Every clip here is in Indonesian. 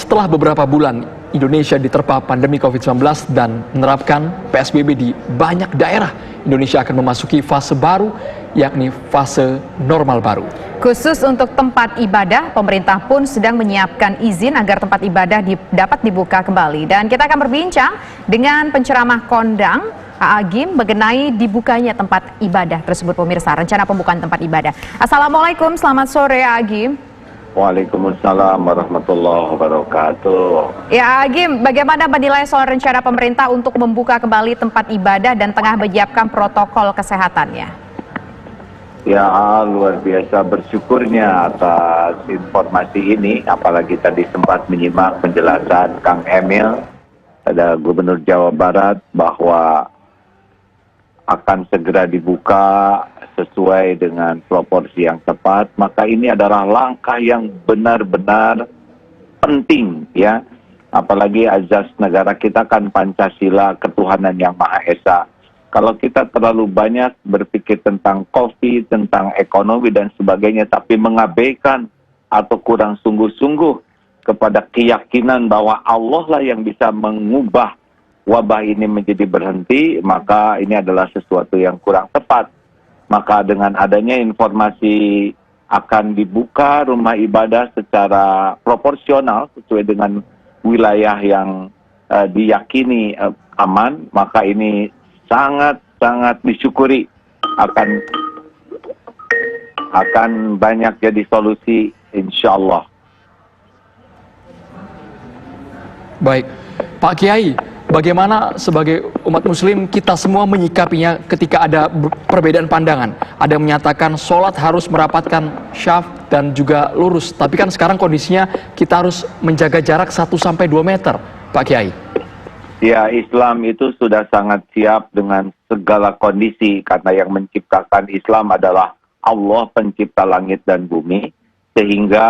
Setelah beberapa bulan Indonesia diterpa pandemi COVID-19 dan menerapkan PSBB di banyak daerah, Indonesia akan memasuki fase baru, yakni fase normal baru. Khusus untuk tempat ibadah, pemerintah pun sedang menyiapkan izin agar tempat ibadah dapat dibuka kembali. Dan kita akan berbincang dengan penceramah kondang Agim mengenai dibukanya tempat ibadah tersebut, pemirsa, rencana pembukaan tempat ibadah. Assalamualaikum, selamat sore Agim. Waalaikumsalam warahmatullahi wabarakatuh. Ya Agim, bagaimana menilai soal rencana pemerintah untuk membuka kembali tempat ibadah dan tengah menyiapkan protokol kesehatannya? Ya, luar biasa bersyukurnya atas informasi ini, apalagi tadi sempat menyimak penjelasan Kang Emil, ada Gubernur Jawa Barat, bahwa akan segera dibuka sesuai dengan proporsi yang tepat. Maka ini adalah langkah yang benar-benar penting, ya. Apalagi azas negara kita kan Pancasila, ketuhanan yang Maha Esa. Kalau kita terlalu banyak berpikir tentang COVID, tentang ekonomi dan sebagainya, tapi mengabaikan atau kurang sungguh-sungguh kepada keyakinan bahwa Allah lah yang bisa mengubah wabah ini menjadi berhenti, maka ini adalah sesuatu yang kurang tepat. Maka dengan adanya informasi akan dibuka rumah ibadah secara proporsional sesuai dengan wilayah yang diyakini aman, maka ini sangat disyukuri, akan banyak jadi solusi insya Allah. Baik, Pak Kiai, bagaimana sebagai umat muslim kita semua menyikapinya ketika ada perbedaan pandangan? Ada yang menyatakan sholat harus merapatkan syaf dan juga lurus, tapi kan sekarang kondisinya kita harus menjaga jarak 1-2 meter, Pak Kiai. Ya, Islam itu sudah sangat siap dengan segala kondisi, karena yang menciptakan Islam adalah Allah pencipta langit dan bumi, sehingga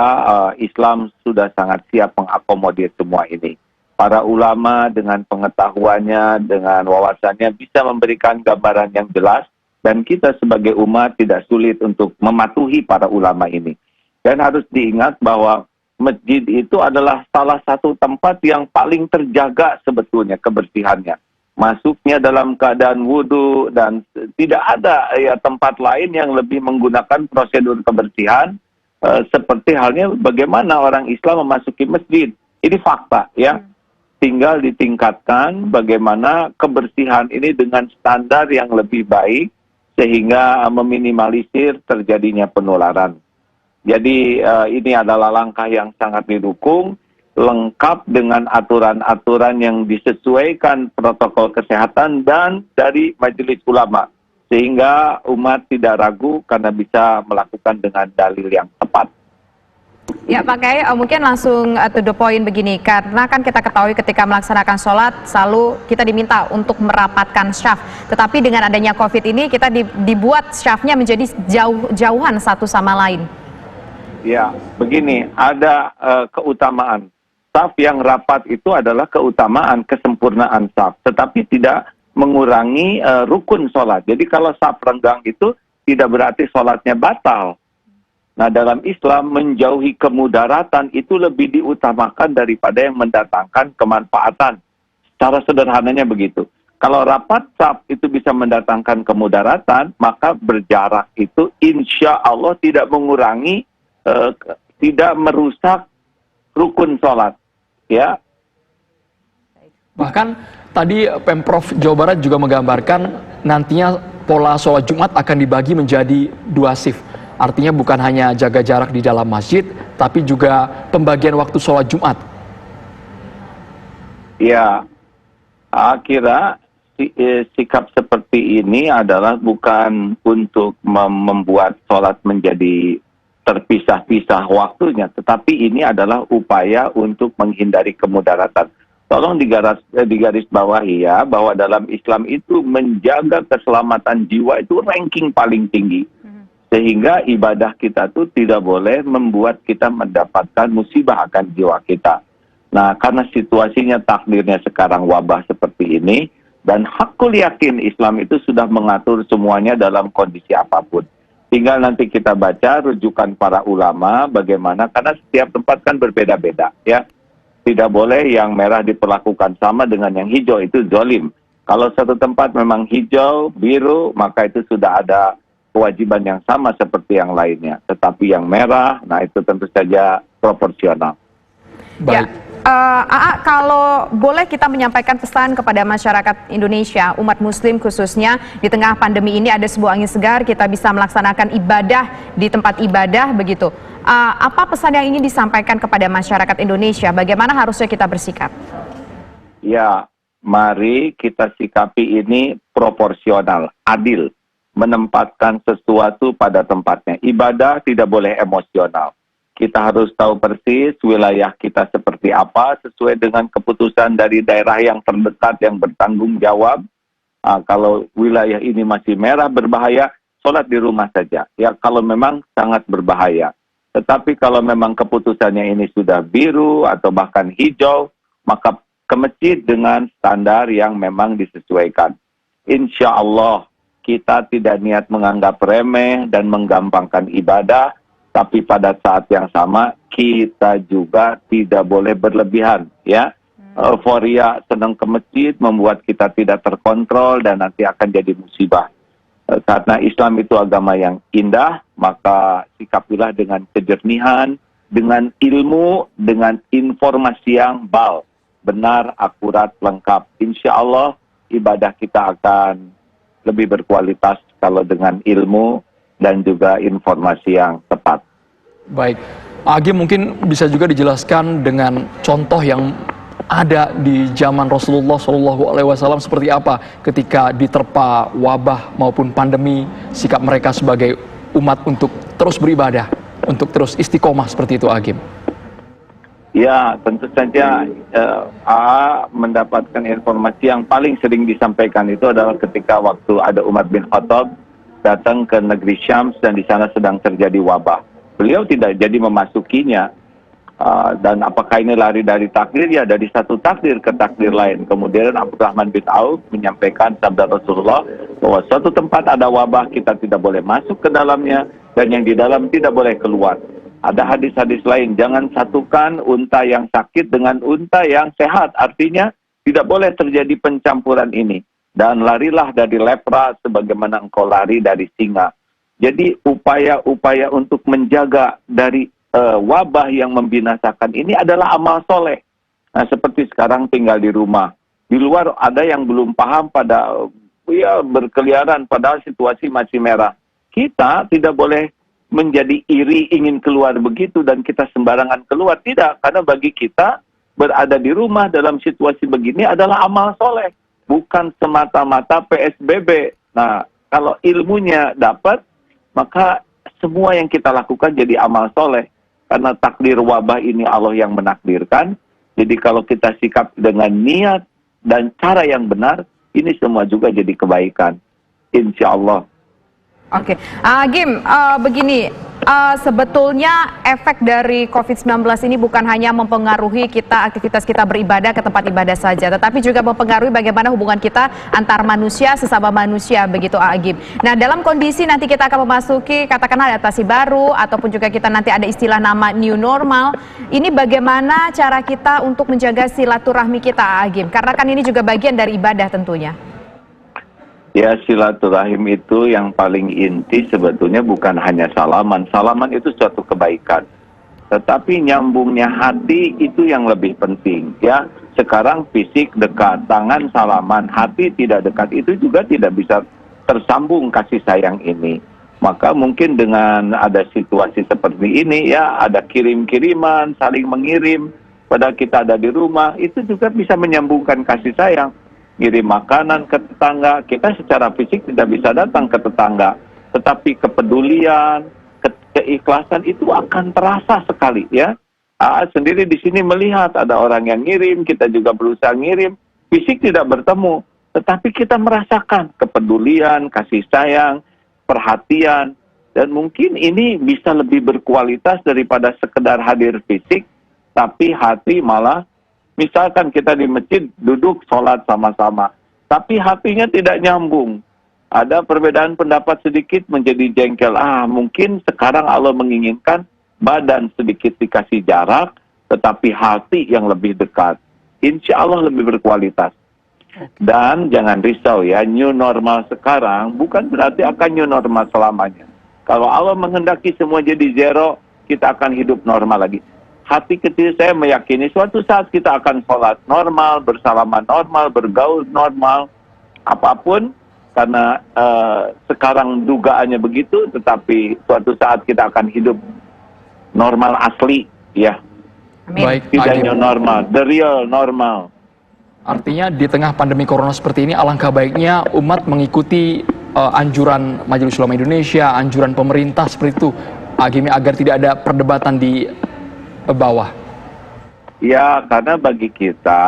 Islam sudah sangat siap mengakomodir semua ini. Para ulama dengan pengetahuannya, dengan wawasannya bisa memberikan gambaran yang jelas, dan kita sebagai umat tidak sulit untuk mematuhi para ulama ini. Dan harus diingat bahwa masjid itu adalah salah satu tempat yang paling terjaga sebetulnya kebersihannya. Masuknya dalam keadaan wudhu, dan tidak ada ya tempat lain yang lebih menggunakan prosedur kebersihan seperti halnya bagaimana orang Islam memasuki masjid. Ini fakta, ya. Tinggal ditingkatkan bagaimana kebersihan ini dengan standar yang lebih baik sehingga meminimalisir terjadinya penularan. Jadi ini adalah langkah yang sangat didukung, lengkap dengan aturan-aturan yang disesuaikan protokol kesehatan dan dari majelis ulama. Sehingga umat tidak ragu karena bisa melakukan dengan dalil yang tepat. Ya Pak Kiai, mungkin langsung to the point begini, karena kan kita ketahui ketika melaksanakan sholat selalu kita diminta untuk merapatkan syaf. Tetapi dengan adanya COVID ini kita dibuat syafnya menjadi jauhan satu sama lain. Ya, begini, ada keutamaan. Saf yang rapat itu adalah keutamaan, kesempurnaan saf. Tetapi tidak mengurangi rukun sholat. Jadi kalau saf renggang itu tidak berarti sholatnya batal. Nah, dalam Islam menjauhi kemudaratan itu lebih diutamakan daripada yang mendatangkan kemanfaatan. Secara sederhananya begitu. Kalau rapat saf itu bisa mendatangkan kemudaratan, maka berjarak itu insya Allah tidak mengurangi, tidak merusak rukun sholat, ya. Bahkan tadi Pemprov Jawa Barat juga menggambarkan nantinya pola sholat Jumat akan dibagi menjadi 2 shift. Artinya bukan hanya jaga jarak di dalam masjid, tapi juga pembagian waktu sholat Jumat. Ya, akhirnya sikap seperti ini adalah bukan untuk membuat sholat menjadi terpisah-pisah waktunya, tetapi ini adalah upaya untuk menghindari kemudaratan. Tolong digaris bawahi ya, bahwa dalam Islam itu menjaga keselamatan jiwa itu ranking paling tinggi. Sehingga ibadah kita tuh tidak boleh membuat kita mendapatkan musibah akan jiwa kita. Nah, karena situasinya takdirnya sekarang wabah seperti ini, dan hakul yakin Islam itu sudah mengatur semuanya dalam kondisi apapun. Tinggal nanti kita baca rujukan para ulama bagaimana, karena setiap tempat kan berbeda-beda ya. Tidak boleh yang merah diperlakukan sama dengan yang hijau, itu zalim. Kalau satu tempat memang hijau, biru, maka itu sudah ada kewajiban yang sama seperti yang lainnya. Tetapi yang merah, nah itu tentu saja proporsional. Baik. AA, kalau boleh kita menyampaikan pesan kepada masyarakat Indonesia, umat muslim khususnya di tengah pandemi ini ada sebuah angin segar, kita bisa melaksanakan ibadah di tempat ibadah begitu. Apa pesan yang ingin disampaikan kepada masyarakat Indonesia? Bagaimana harusnya kita bersikap? Ya, mari kita sikapi ini proporsional, adil, menempatkan sesuatu pada tempatnya. Ibadah tidak boleh emosional. Kita harus tahu persis wilayah kita seperti apa, sesuai dengan keputusan dari daerah yang terdekat yang bertanggung jawab. Kalau wilayah ini masih merah berbahaya, sholat di rumah saja. Ya, kalau memang sangat berbahaya. Tetapi kalau memang keputusannya ini sudah biru atau bahkan hijau, maka ke masjid dengan standar yang memang disesuaikan. Insya Allah kita tidak niat menganggap remeh dan menggampangkan ibadah, tapi pada saat yang sama kita juga tidak boleh berlebihan. Ya, euforia senang ke masjid membuat kita tidak terkontrol dan nanti akan jadi musibah. Karena Islam itu agama yang indah, maka sikapilah dengan kejernihan, dengan ilmu, dengan informasi yang benar, akurat, lengkap. Insya Allah ibadah kita akan lebih berkualitas kalau dengan ilmu dan juga informasi yang tepat. Baik, Agim mungkin bisa juga dijelaskan dengan contoh yang ada di zaman Rasulullah SAW seperti apa ketika diterpa wabah maupun pandemi, sikap mereka sebagai umat untuk terus beribadah, untuk terus istiqomah seperti itu, Agim. Ya, tentu saja mendapatkan informasi yang paling sering disampaikan itu adalah ketika waktu ada Umar bin Khattab datang ke negeri Syams dan di sana sedang terjadi wabah. Beliau tidak jadi memasukinya. Dan apakah ini lari dari takdir? Ya, dari satu takdir ke takdir lain. Kemudian Abdurrahman bin Auf menyampaikan sabda Rasulullah bahwa suatu tempat ada wabah, kita tidak boleh masuk ke dalamnya, dan yang di dalam tidak boleh keluar. Ada hadis-hadis lain, jangan satukan unta yang sakit dengan unta yang sehat. Artinya tidak boleh terjadi pencampuran ini. Dan larilah dari lepra sebagaimana engkau lari dari singa. Jadi upaya-upaya untuk menjaga dari wabah yang membinasakan ini adalah amal soleh. Nah, seperti sekarang tinggal di rumah. Di luar ada yang belum paham pada berkeliaran padahal situasi masih merah. Kita tidak boleh menjadi iri ingin keluar begitu dan kita sembarangan keluar. Tidak, karena bagi kita berada di rumah dalam situasi begini adalah amal soleh. Bukan semata-mata PSBB. Nah, kalau ilmunya dapat, maka semua yang kita lakukan jadi amal soleh. Karena takdir wabah ini Allah yang menakdirkan. Jadi kalau kita sikap dengan niat dan cara yang benar, ini semua juga jadi kebaikan. Insya Allah. Oke, Agim, begini, sebetulnya efek dari COVID-19 ini bukan hanya mempengaruhi kita, aktivitas kita beribadah ke tempat ibadah saja, tetapi juga mempengaruhi bagaimana hubungan kita antar manusia, sesama manusia, begitu Agim. Nah, dalam kondisi nanti kita akan memasuki katakanlah adaptasi baru, ataupun juga kita nanti ada istilah nama new normal, ini bagaimana cara kita untuk menjaga silaturahmi kita, Agim? Karena kan ini juga bagian dari ibadah tentunya. Ya, silaturahim itu yang paling inti sebetulnya bukan hanya salaman. Salaman itu suatu kebaikan. Tetapi nyambungnya hati itu yang lebih penting. Ya, sekarang fisik dekat, tangan salaman, hati tidak dekat, itu juga tidak bisa tersambung kasih sayang ini. Maka mungkin dengan ada situasi seperti ini, ya ada kirim-kiriman, saling mengirim, padahal kita ada di rumah, itu juga bisa menyambungkan kasih sayang. Ngirim makanan ke tetangga, kita secara fisik tidak bisa datang ke tetangga, tetapi kepedulian, keikhlasan itu akan terasa sekali, ya. Sendiri di sini melihat ada orang yang ngirim, kita juga berusaha ngirim, fisik tidak bertemu, tetapi kita merasakan kepedulian, kasih sayang, perhatian, dan mungkin ini bisa lebih berkualitas daripada sekedar hadir fisik, tapi hati malah. Misalkan kita di masjid duduk sholat sama-sama, tapi hatinya tidak nyambung. Ada perbedaan pendapat sedikit menjadi jengkel. Mungkin sekarang Allah menginginkan badan sedikit dikasih jarak, tetapi hati yang lebih dekat. Insya Allah lebih berkualitas. Dan jangan risau ya, new normal sekarang bukan berarti akan new normal selamanya. Kalau Allah menghendaki semua jadi zero, kita akan hidup normal lagi. Hati kecil saya meyakini suatu saat kita akan sholat normal, bersalaman normal, bergaul normal, apapun. Karena sekarang dugaannya begitu, tetapi suatu saat kita akan hidup normal asli, ya. Amin. Baik, Tidak Agim. new normal, the real normal. Artinya di tengah pandemi corona seperti ini, alangkah baiknya umat mengikuti anjuran Majelis Ulama Indonesia, anjuran pemerintah seperti itu, Agim, agar tidak ada perdebatan di bawah. Ya, karena bagi kita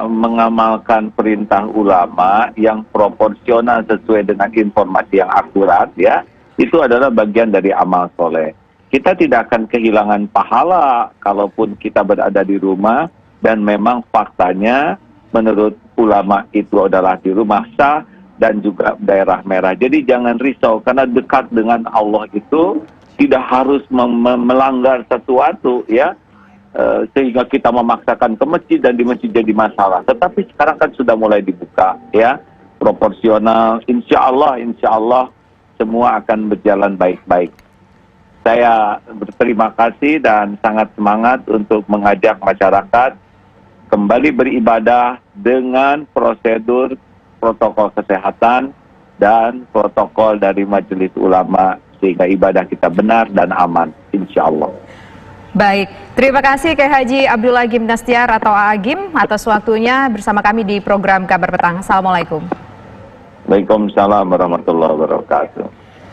mengamalkan perintah ulama yang proporsional sesuai dengan informasi yang akurat, ya, itu adalah bagian dari amal soleh. Kita tidak akan kehilangan pahala kalaupun kita berada di rumah, dan memang faktanya menurut ulama itu adalah di rumah sah dan juga daerah merah. Jadi jangan risau, karena dekat dengan Allah itu tidak harus melanggar sesuatu, ya. Sehingga kita memaksakan ke masjid dan di masjid jadi masalah. Tetapi sekarang kan sudah mulai dibuka, ya, proporsional. Insya Allah semua akan berjalan baik-baik. Saya berterima kasih dan sangat semangat untuk mengajak masyarakat kembali beribadah dengan prosedur protokol kesehatan dan protokol dari Majelis Ulama, sehingga ibadah kita benar dan aman, insya Allah. Baik, terima kasih Kiai Haji Abdul Agim Nastiar atau Agim atas waktunya bersama kami di program Kabar Petang. Assalamualaikum. Waalaikumsalam warahmatullahi wabarakatuh.